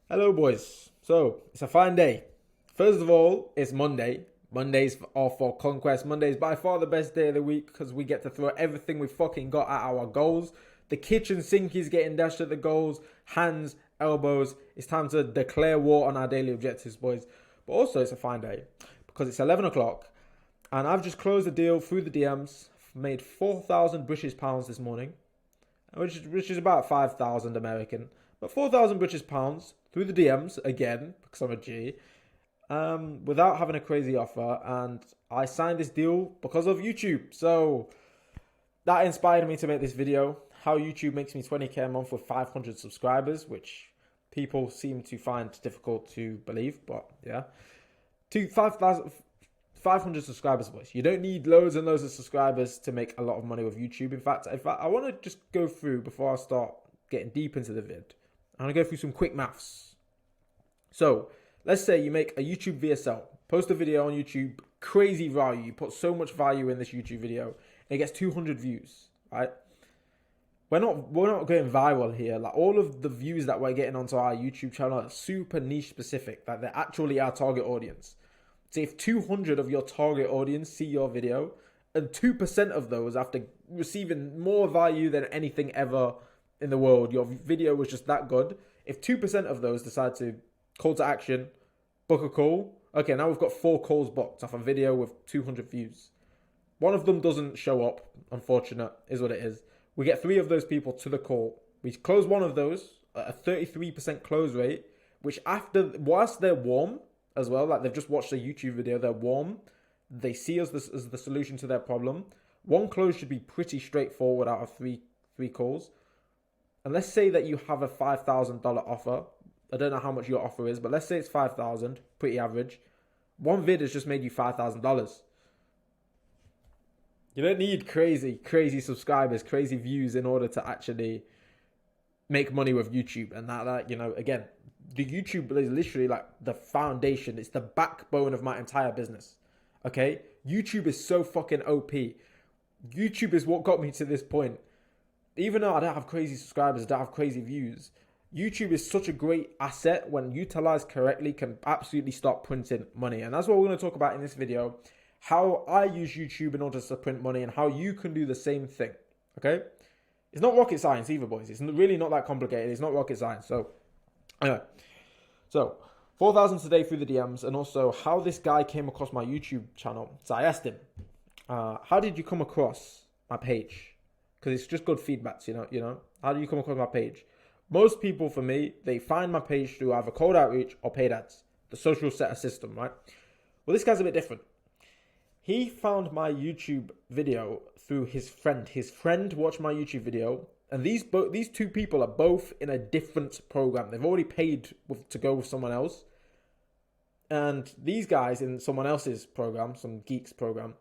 Hello, boys. So, it's a fine day. First of all, it's Monday. Mondays are for conquest. Monday's by far the best day of the week because we get to throw everything we fucking got at our goals. The kitchen sink is getting dashed at the goals, hands, elbows. It's time to declare war on our daily objectives, boys. But also, it's a fine day because it's 11 o'clock and I've just closed a deal through the DMs, made 4,000 British pounds this morning, which is about 5,000 American, but 4,000 British pounds through the DMs again because I'm a G, without having a crazy offer, and I signed this deal because of YouTube. So that inspired me to make this video. How YouTube makes me 20k a month with 500 subscribers, which people seem to find difficult to believe, but yeah, to 5,000. 500 subscribers, boys. You don't need loads and loads of subscribers to make a lot of money with YouTube. In fact, I want to just go through before I start getting deep into the vid. I'm going to go through some quick maths. So, let's say you make a YouTube VSL, post a video on YouTube, crazy value. You put so much value in this YouTube video, and it gets 200 views, right? We're not going viral here. Like, all of the views that we're getting onto our YouTube channel are super niche specific. Like, they're actually our target audience. So if 200 of your target audience see your video, and 2% of those, after receiving more value than anything ever in the world, your video was just that good. If 2% of those decide to call to action, book a call, okay, now we've got 4 calls booked off a video with 200 views. One of them doesn't show up, unfortunate, is what it is. We get 3 of those people to the call. We close one of those at a 33% close rate, which whilst they're warm as well, like they've just watched a YouTube video, they're warm, they see us as the solution to their problem. One close should be pretty straightforward out of three calls. And let's say that you have a $5,000 offer. I don't know how much your offer is, but let's say it's 5,000, pretty average. One vid has just made you $5,000. You don't need crazy subscribers, crazy views in order to actually make money with YouTube. And that again, the YouTube is literally like the foundation. It's the backbone of my entire business. Okay? YouTube is so fucking OP. YouTube is what got me to this point. Even though I don't have crazy subscribers, I don't have crazy views, YouTube is such a great asset when utilized correctly, can absolutely start printing money. And that's what we're going to talk about in this video. How I use YouTube in order to print money and how you can do the same thing. Okay? It's not rocket science either, boys. It's really not that complicated. It's not rocket science. So, anyway. So, 4,000 today through the DMs, and also how this guy came across my YouTube channel. So I asked him, how did you come across my page? Because it's just good feedbacks, you know. How do you come across my page? Most people, for me, they find my page through either cold outreach or paid ads. The social setter system, right? Well, this guy's a bit different. He found my YouTube video through his friend. His friend watched my YouTube video, and these two people are both in a different program. They've already paid to go with someone else. And these guys in someone else's program, some geeks program,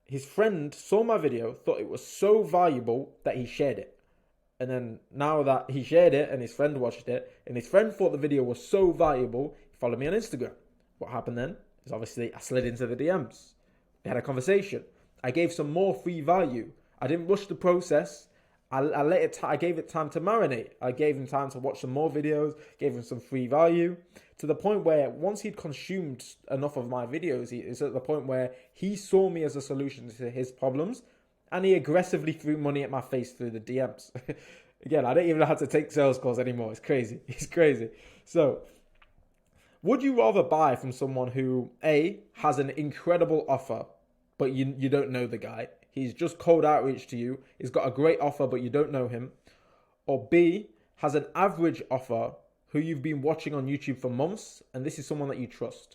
his friend saw my video, thought it was so valuable that he shared it. And then now that he shared it and his friend watched it, and his friend thought the video was so valuable, he followed me on Instagram. What happened then is obviously I slid into the DMs. We had a conversation. I gave some more free value. I didn't rush the process. I gave it time to marinate. I gave him time to watch some more videos, gave him some free value, to the point where once he'd consumed enough of my videos, it's at the point where he saw me as a solution to his problems, and he aggressively threw money at my face through the DMs. Again, I don't even know how to take sales calls anymore. It's crazy. It's crazy. So, would you rather buy from someone who, A, has an incredible offer, but you don't know the guy? He's just cold outreach to you. He's got a great offer, but you don't know him. Or B, has an average offer who you've been watching on YouTube for months, and this is someone that you trust.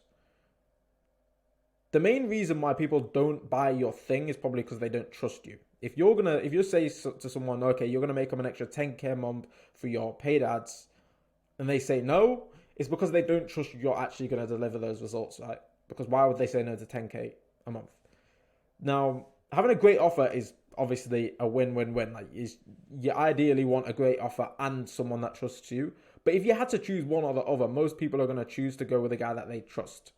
The main reason why people don't buy your thing is probably because they don't trust you. If you say to someone, okay, you're gonna make them an extra 10k a month for your paid ads, and they say no, it's because they don't trust you're actually gonna deliver those results, right? Because why would they say no to 10k a month? Now, having a great offer is obviously a win-win-win. Like, you ideally want a great offer and someone that trusts you. But if you had to choose one or the other, most people are going to choose to go with a guy that they trust.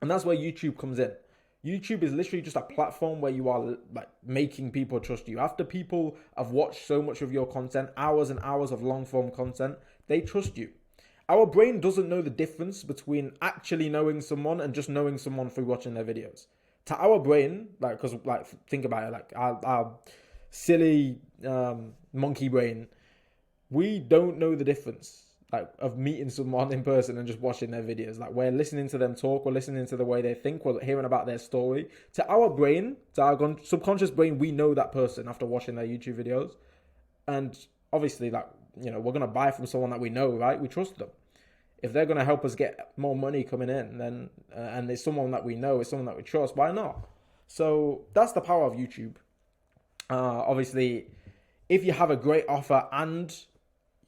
And that's where YouTube comes in. YouTube is literally just a platform where you are like making people trust you. After people have watched so much of your content, hours and hours of long-form content, they trust you. Our brain doesn't know the difference between actually knowing someone and just knowing someone through watching their videos. To our brain, like, because like think about it, like our silly monkey brain, we don't know the difference like of meeting someone in person and just watching their videos. Like, we're listening to them talk, we're listening to the way they think, we're hearing about their story. To our brain, to our subconscious brain, we know that person after watching their YouTube videos. And obviously, like, you know, we're gonna buy from someone that we know, right? We trust them. If they're gonna help us get more money coming in, then and it's someone that we know, it's someone that we trust, why not? So that's the power of YouTube. Obviously, if you have a great offer and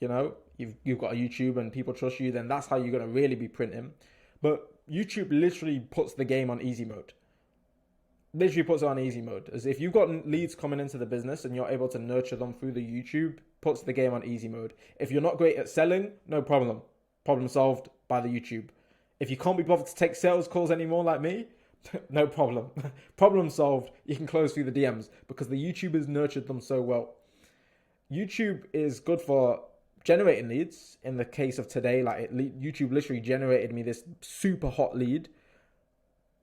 you know you've got a YouTube and people trust you, then that's how you're gonna really be printing. But YouTube literally puts the game on easy mode. Literally puts it on easy mode. As if you've got leads coming into the business and you're able to nurture them through the YouTube, puts the game on easy mode. If you're not great at selling, no problem. Problem solved by the YouTube. If you can't be bothered to take sales calls anymore like me, no problem. Problem solved. You can close through the DMs because the YouTubers nurtured them so well. YouTube is good for generating leads. In the case of today, like YouTube literally generated me this super hot lead.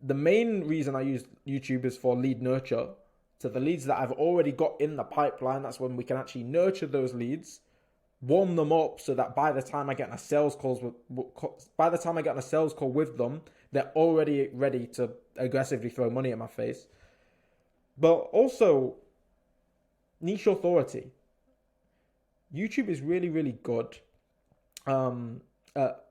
The main reason I use YouTube is for lead nurture. So the leads that I've already got in the pipeline, that's when we can actually nurture those leads, warm them up so that by the time I get in a sales call with them, they're already ready to aggressively throw money at my face. But also niche authority. YouTube is really, really good at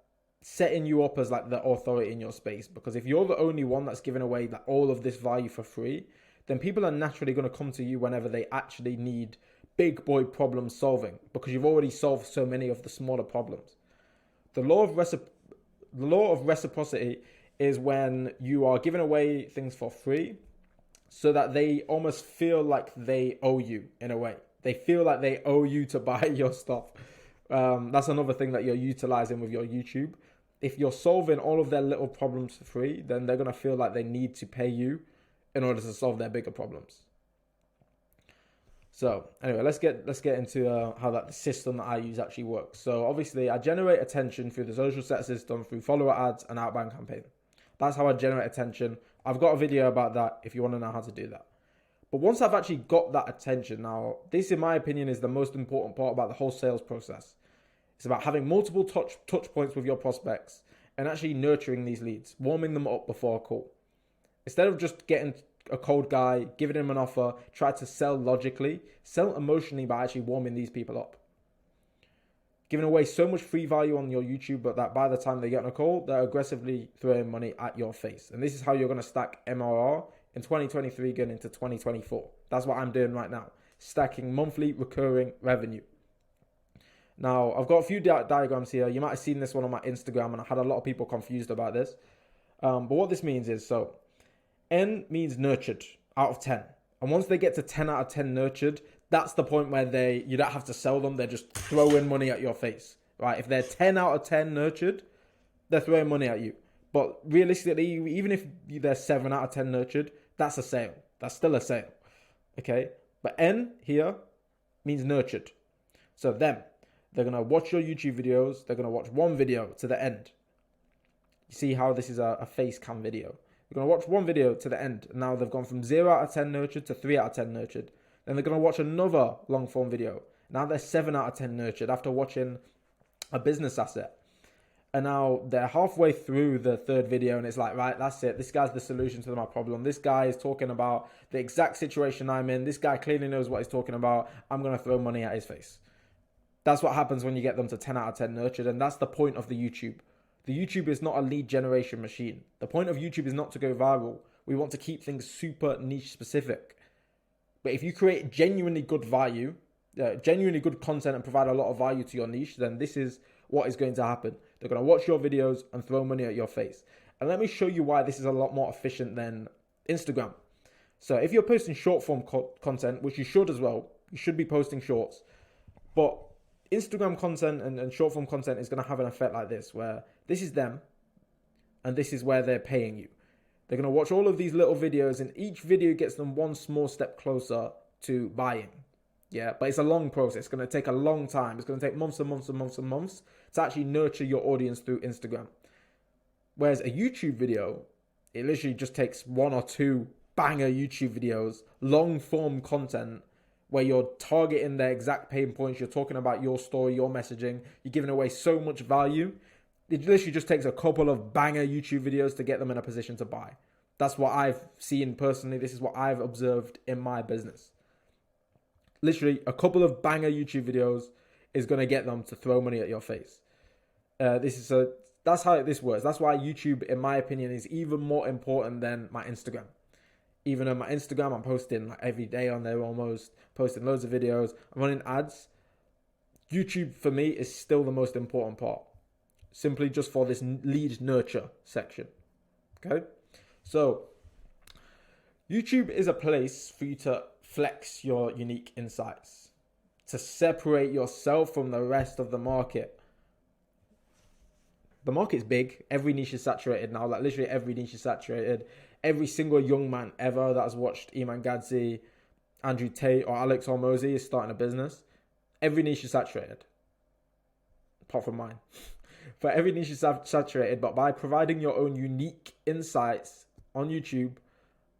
setting you up as like the authority in your space, because if you're the only one that's giving away like all of this value for free, then people are naturally going to come to you whenever they actually need big boy problem solving, because you've already solved so many of the smaller problems. The law of reciprocity is when you are giving away things for free so that they almost feel like they owe you in a way. They feel like they owe you to buy your stuff. That's another thing that you're utilizing with your YouTube. If you're solving all of their little problems for free, then they're going to feel like they need to pay you in order to solve their bigger problems. So anyway, let's get into how that the system that I use actually works. So obviously, I generate attention through the social set system, through follower ads and outbound campaign. That's how I generate attention. I've got a video about that if you want to know how to do that. But once I've actually got that attention, now this in my opinion is the most important part about the whole sales process. It's about having multiple touch points with your prospects and actually nurturing these leads, warming them up before a call. Instead of just getting a cold guy, giving him an offer, try to sell logically, sell emotionally by actually warming these people up. Giving away so much free value on your YouTube, but that by the time they get on a call, they're aggressively throwing money at your face. And this is how you're going to stack MRR in 2023 going into 2024. That's what I'm doing right now. Stacking monthly recurring revenue. Now, I've got a few diagrams here. You might have seen this one on my Instagram, and I had a lot of people confused about this. But what this means is, so N means nurtured out of 10. And once they get to 10 out of 10 nurtured, that's the point where you don't have to sell them. They're just throwing money at your face, right? If they're 10 out of 10 nurtured, they're throwing money at you. But realistically, even if they're 7 out of 10 nurtured, that's a sale. That's still a sale, okay? But N here means nurtured. So they're going to watch your YouTube videos. They're going to watch one video to the end. You see how this is a face cam video. They're going to watch one video to the end. Now they've gone from 0 out of 10 nurtured to 3 out of 10 nurtured. Then they're going to watch another long form video. Now they're 7 out of 10 nurtured after watching a business asset. And now they're halfway through the third video and it's like, right, that's it. This guy's the solution to my problem. This guy is talking about the exact situation I'm in. This guy clearly knows what he's talking about. I'm going to throw money at his face. That's what happens when you get them to 10 out of 10 nurtured. And that's the point of the YouTube. The YouTube is not a lead generation machine. The point of YouTube is not to go viral. We want to keep things super niche specific. But if you create genuinely good value, genuinely good content and provide a lot of value to your niche, then this is what is going to happen. They're going to watch your videos and throw money at your face. And let me show you why this is a lot more efficient than Instagram. So if you're posting short form content, which you should as well, you should be posting shorts. But Instagram content and short form content is going to have an effect like this, where this is them and this is where they're paying you. They're going to watch all of these little videos and each video gets them one small step closer to buying. Yeah, but it's a long process. It's going to take a long time. It's going to take months and months and months and months to actually nurture your audience through Instagram. Whereas a YouTube video, it literally just takes 1 or 2 banger YouTube videos, long form content, where you're targeting their exact pain points. You're talking about your story, your messaging. You're giving away so much value. It literally just takes a couple of banger YouTube videos to get them in a position to buy. That's what I've seen personally. This is what I've observed in my business. Literally, a couple of banger YouTube videos is going to get them to throw money at your face. That's how this works. That's why YouTube, in my opinion, is even more important than my Instagram. Even on my Instagram, I'm posting like every day on there almost, posting loads of videos. I'm running ads. YouTube, for me, is still the most important part. Simply just for this lead nurture section. Okay? So, YouTube is a place for you to flex your unique insights, to separate yourself from the rest of the market. The market's big. Every niche is saturated now. Like literally every niche is saturated. Every single young man ever that has watched Iman Gadzhi, Andrew Tate, or Alex Hormozi is starting a business. Every niche is saturated. Apart from mine. But every niche is saturated. But by providing your own unique insights on YouTube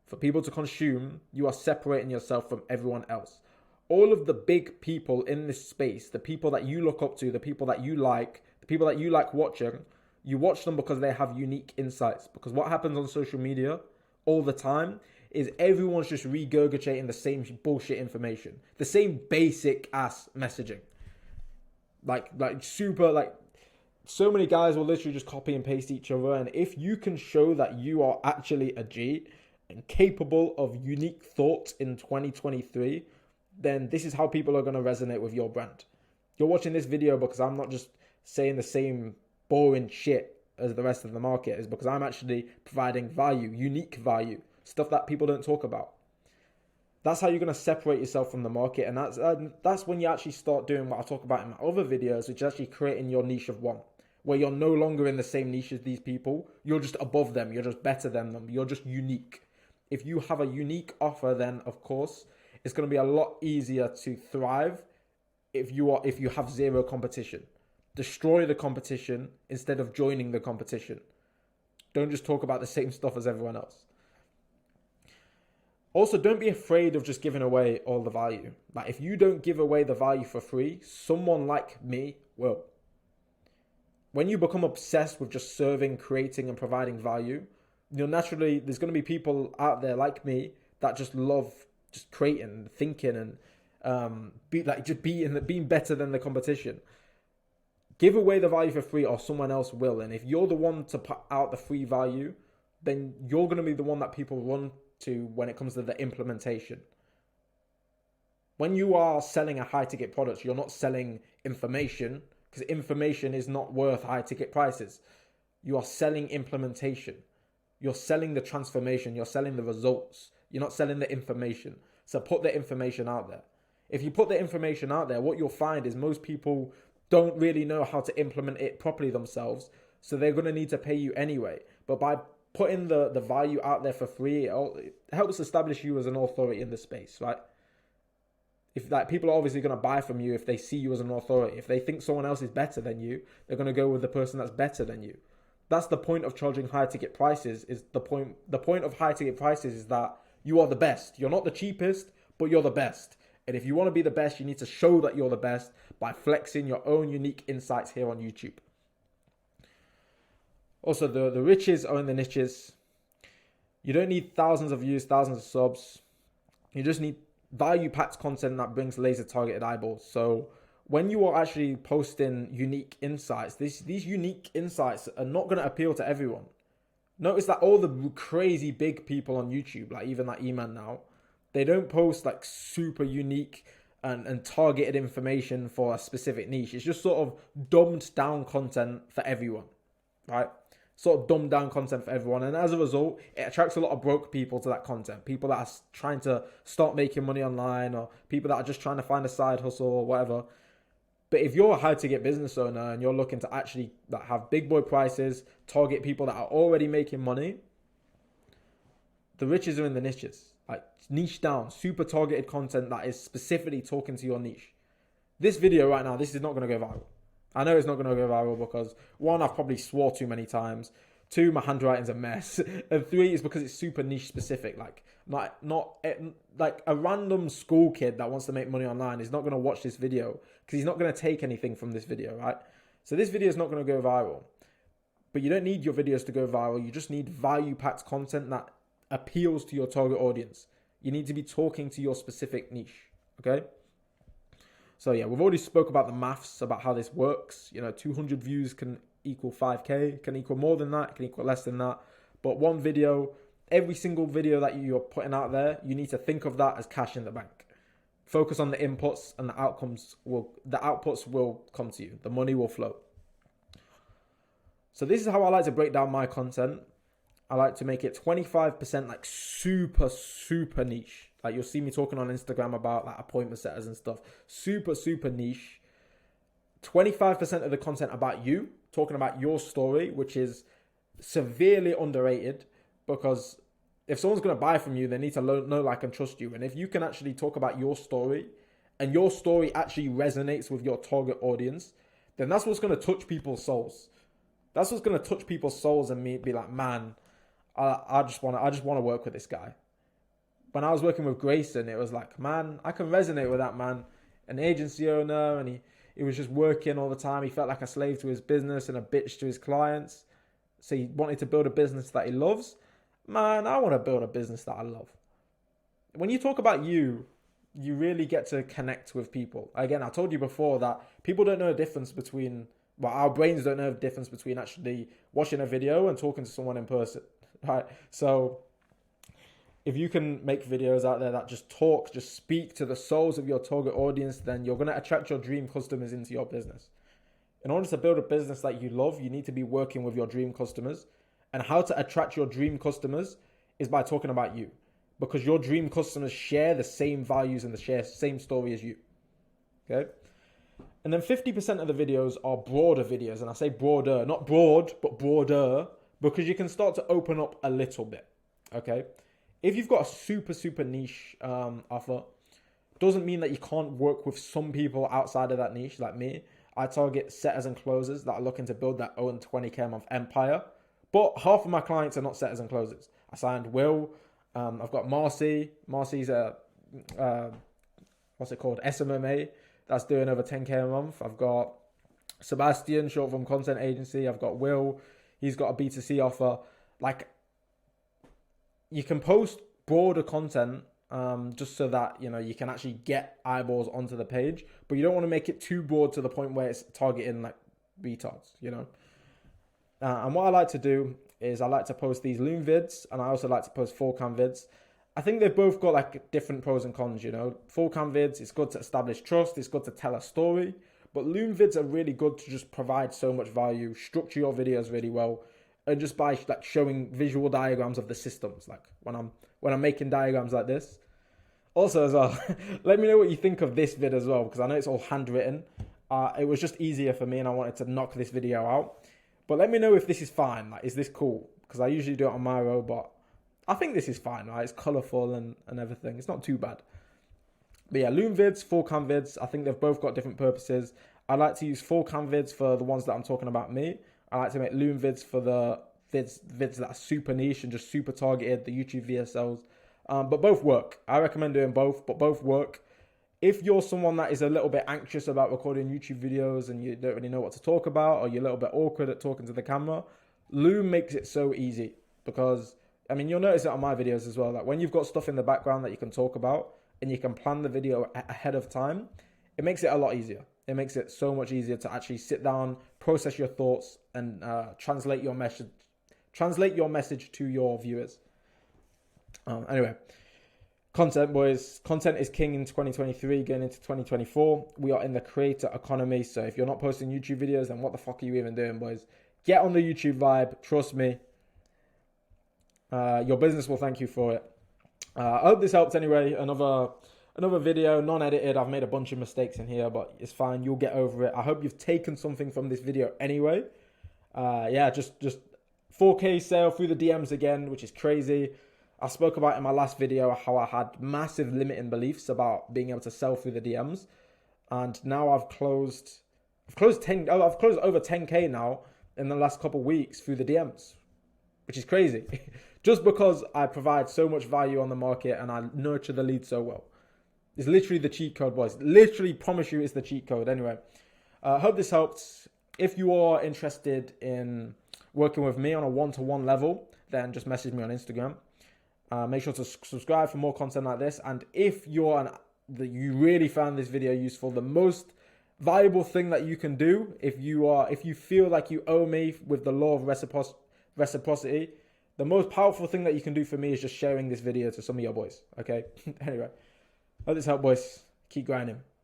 for people to consume, you are separating yourself from everyone else. All of the big people in this space, the people that you look up to, the people that you like watching, you watch them because they have unique insights. Because what happens on social media all the time is everyone's just regurgitating the same bullshit information, the same basic ass messaging. So many guys will literally just copy and paste each other. And if you can show that you are actually a G and capable of unique thoughts in 2023, then this is how people are going to resonate with your brand. You're watching this video because I'm not just saying the same boring shit as the rest of the market, is because I'm actually providing value, unique value, stuff that people don't talk about. That's how you're going to separate yourself from the market. And that's when you actually start doing what I talk about in my other videos, which is actually creating your niche of one, where you're no longer in the same niche as these people. You're just above them. You're just better than them. You're just unique. If you have a unique offer, then of course, it's going to be a lot easier to thrive if you have zero competition. Destroy the competition instead of joining the competition. Don't just talk about the same stuff as everyone else. Also, don't be afraid of just giving away all the value. Like, if you don't give away the value for free, someone like me will. When you become obsessed with just serving, creating, and providing value, there's going to be people out there like me that just love just creating, thinking, and being better than the competition. Give away the value for free or someone else will. And if you're the one to put out the free value, then you're going to be the one that people run to when it comes to the implementation. When you are selling a high ticket product, you're not selling information, because information is not worth high ticket prices. You are selling implementation. You're selling the transformation. You're selling the results. You're not selling the information. So put the information out there. If you put the information out there, what you'll find is most people don't really know how to implement it properly themselves. So they're going to need to pay you anyway. But by putting the value out there for free, it helps establish you as an authority in the space, right? If people are obviously going to buy from you if they see you as an authority. If they think someone else is better than you, they're going to go with the person that's better than you. That's the point of charging high ticket prices. The point of high ticket prices is that you are the best. You're not the cheapest, but you're the best. And if you want to be the best, you need to show that you're the best by flexing your own unique insights here on YouTube. Also, the riches are in the niches. You don't need thousands of views, thousands of subs. You just need value-packed content that brings laser-targeted eyeballs. So when you are actually posting unique insights, these unique insights are not going to appeal to everyone. Notice that all the crazy big people on YouTube, like even like Iman now, they don't post like super unique and targeted information for a specific niche. It's just sort of dumbed down content for everyone, right? Sort of dumbed down content for everyone. And as a result, it attracts a lot of broke people to that content. People that are trying to start making money online, or people that are just trying to find a side hustle or whatever. But if you're a high ticket business owner and you're looking to actually have big boy prices, target people that are already making money, the riches are in the niches. Like niche down, super targeted content that is specifically talking to your niche. This video right now, this is not going to go viral. I know it's not going to go viral because one, I've probably swore too many times. Two, my handwriting's a mess. And three is because it's super niche specific. Like not like a random school kid that wants to make money online is not going to watch this video because he's not going to take anything from this video, right? So this video is not going to go viral. But you don't need your videos to go viral. You just need value-packed content that appeals to your target audience. You need to be talking to your specific niche, okay? So yeah, we've already spoke about the maths, about how this works. 200 views can equal 5K, can equal more than that, can equal less than that. But one video, every single video that you're putting out there, you need to think of that as cash in the bank. Focus on the inputs and the outputs will come to you. The money will flow. So this is how I like to break down my content. I like to make it 25% like super, super niche. Like you'll see me talking on Instagram about like appointment setters and stuff. Super, super niche. 25% of the content about you, talking about your story, which is severely underrated because if someone's going to buy from you, they need to know, like, and trust you. And if you can actually talk about your story and your story actually resonates with your target audience, then that's what's going to touch people's souls. That's what's going to touch people's souls and be like, man, I just want to work with this guy. When I was working with Grayson, it was like, man, I can resonate with that man, an agency owner, and he was just working all the time. He felt like a slave to his business and a bitch to his clients. So he wanted to build a business that he loves. Man, I want to build a business that I love. When you talk about you really get to connect with people. Again, I told you before that people don't know the difference between, well, our brains don't know the difference between actually watching a video and talking to someone in person, right? So if you can make videos out there that just speak to the souls of your target audience, then you're going to attract your dream customers into your business. In order to build a business that you love, you need to be working with your dream customers. And how to attract your dream customers is by talking about you. Because your dream customers share the same values and the same story as you. Okay? And then 50% of the videos are broader videos. And I say broader, not broad, but broader, because you can start to open up a little bit. Okay? If you've got a super, super niche offer, doesn't mean that you can't work with some people outside of that niche, like me. I target setters and closers that are looking to build their own 20K a month empire. But half of my clients are not setters and closers. I signed Will. I've got Marcy. Marcy's a, what's it called? SMMA. That's doing over 10K a month. I've got Sebastian, short form content agency. I've got Will. He's got a B2C offer. Like, you can post broader content just so that, you can actually get eyeballs onto the page. But you don't want to make it too broad to the point where it's targeting like retards, And what I like to do is I like to post these Loom vids, and I also like to post full cam vids. I think they've both got like different pros and cons, Full cam vids, it's good to establish trust, it's good to tell a story, but Loom vids are really good to just provide so much value, structure your videos really well, and just by like showing visual diagrams of the systems, like when I'm making diagrams like this. Also as well, let me know what you think of this vid as well, because I know it's all handwritten. It was just easier for me and I wanted to knock this video out. But let me know if this is fine. Like, is this cool? Because I usually do it on Miro, but I think this is fine, right? It's colourful and everything. It's not too bad. But yeah, Loom vids, full cam vids. I think they've both got different purposes. I like to use full cam vids for the ones that I'm talking about me. I like to make Loom vids for the vids that are super niche and just super targeted, the YouTube VSLs. But both work. I recommend doing both, but both work. If you're someone that is a little bit anxious about recording YouTube videos and you don't really know what to talk about, or you're a little bit awkward at talking to the camera, Loom makes it so easy. Because, you'll notice it on my videos as well. Like when you've got stuff in the background that you can talk about and you can plan the video ahead of time, it makes it a lot easier. It makes it so much easier to actually sit down, process your thoughts, and translate your message to your viewers. Anyway. Content, boys. Content is king in 2023, going into 2024. We are in the creator economy. So if you're not posting YouTube videos, then what the fuck are you even doing, boys? Get on the YouTube vibe. Trust me. Your business will thank you for it. I hope this helped anyway. Another video, non-edited. I've made a bunch of mistakes in here, but it's fine. You'll get over it. I hope you've taken something from this video anyway. Just 4K sale through the DMs again, which is crazy. I spoke about in my last video how I had massive limiting beliefs about being able to sell through the DMs, and now I've closed over 10k now in the last couple of weeks through the DMs, which is crazy. Just because I provide so much value on the market and I nurture the lead so well. It's literally the cheat code, boys. Literally promise you it's the cheat code. Anyway, hope this helps. If you are interested in working with me on a one-to-one level, then just message me on Instagram. Make sure to subscribe for more content like this. And if you really found this video useful, the most valuable thing that you can do, if you feel like you owe me with the law of reciprocity, the most powerful thing that you can do for me is just sharing this video to some of your boys. Okay. Anyway, hope this helped, boys. Keep grinding.